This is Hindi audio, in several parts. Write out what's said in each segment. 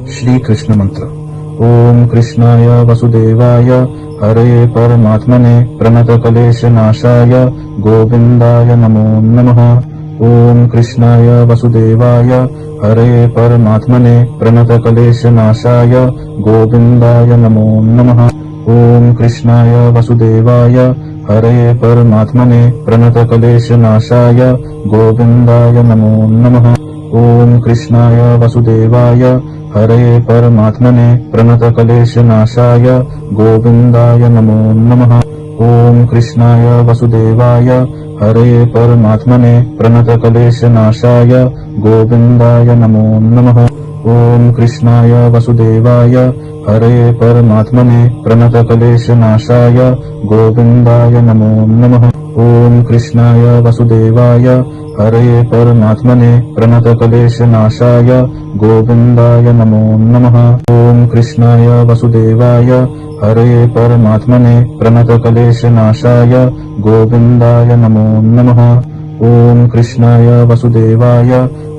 श्री कृष्ण मंत्र। ओम कृष्णाय वसुदेवाय हरे परमात्मने प्रणतक्लेशनाशाय गोविंदाय नमो नमः। ओम कृष्णाय वसुदेवाय हरे परमात्मने प्रणतक्लेशनाशाय गोविंदाय नमो नमः। ओम कृष्णाय वसुदेवाय हरे परमात्मने प्रणतक्लेशनाशाय गोविंदाय नमो नमः। ओम कृष्णाय वसुदेवाय हरे परमात्मने प्रणतक्लेशनाशाय गोविंदाय नमो नमः। ओम कृष्णाय वसुदेवाय हरे परमात्मने प्रणतक्लेशनाशाय गोविंदाय नमो नमः। ओम कृष्णाय वसुदेवाय हरे परमात्मने प्रणतक्लेशनाशाय गोविंदाय नमो नमः। ओम कृष्णाय वसुदेवाय हरे परमात्मने प्रणतक्लेशनाशाय गोविंदाय नमो नमः। ओम कृष्णाय वसुदेवाय हरे परमात्मने प्रणतक्लेशनाशाय गोविंदाय नमो नमः। ओम कृष्णाय वसुदेवाय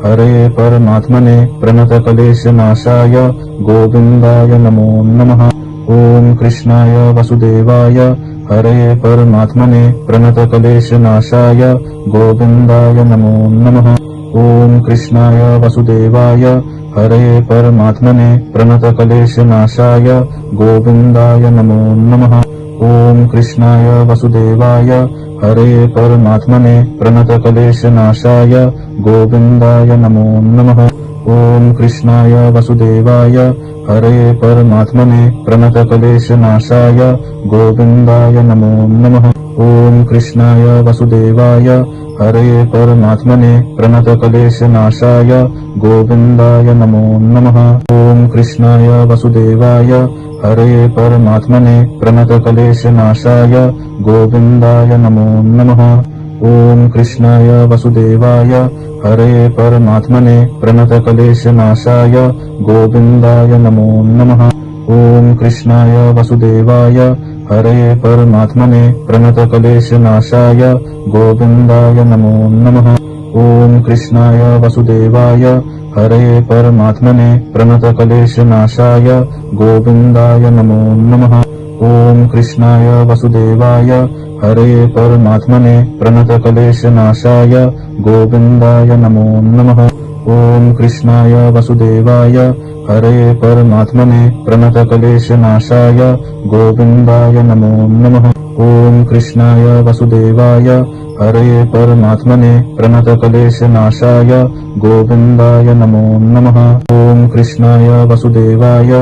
हरे परमात्मने प्रणतक्लेशनाशाय गोविंदाय नमो नमः। ओम कृष्णाय वसुदेवाय हरे परमात्मने प्रणतक्लेशनाशाय गोविंदाय नमो नमः। ओम कृष्णाय वसुदेवाय हरे परमात्मने प्रणतक्लेशनाशाय गोविंदाय नमो नमः। ओम कृष्णाय वसुदेवाय हरे परमात्मने प्रणतक्लेशनाशाय गोविंदाय नमो नमः। ओम कृष्णाय वसुदेवाय हरे परमात्मने प्रणतक्लेशनाशाय गोविंदाय नमो नमः। ओम कृष्णाय वसुदेवाय हरे परमात्मने प्रणतक्लेशनाशाय गोविंदाय नमो नमः। ओम कृष्णाय वसुदेवाय हरे परमात्मने प्रणतक्लेशनाशाय गोविंदाय नमो नमः। ओम कृष्णाय वसुदेवाय हरे परमात्मने प्रणतक्लेशनाशाय गोविंदाय नमो नमः। ओम कृष्णाय वसुदेवाय हरे परमात्मने प्रणतक्लेशनाशाय गोविंदाय नमो नमः। ओम कृष्णाय वसुदेवाय हरे परमात्मने प्रणतक्लेशनाशाय गोविंदाय नमो नमः। ओम कृष्णाय वसुदेवाय हरे परमात्मने प्रणतक्लेशनाशाय गोविंदाय नमो नमः। ओम कृष्णाय वसुदेवाय हरे परमात्मने प्रणतक्लेशनाशाय गोविंदाय नमो नमः। ओम कृष्णाय वसुदेवाय हरे परमात्मने प्रणतक्लेशनाशाय गोविंदाय नमो नमः। ओम कृष्णाय वसुदेवाय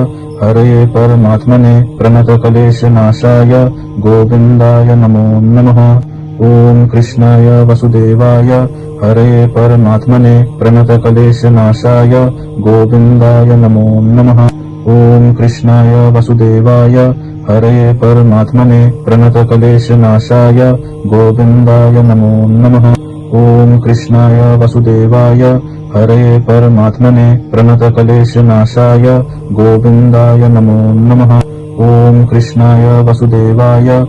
हरे परमात्मने प्रणतक्लेशनाशाय गोविंदाय नमो नमः। ओम कृष्णाय वसुदेवाय हरे परमात्मने प्रणतक्लेशनाशाय गोविंदाय नमो नमः। ओम कृष्णाय वसुदेवाय हरे परमात्मने प्रणतक्लेशनाशाय गोविंदाय नमो नमः। ओम कृष्णाय वसुदेवाय हरे परमात्मने प्रणतक्लेशनाशाय गोविंदाय नमो नमः। ओम कृष्णाय वसुदेवाय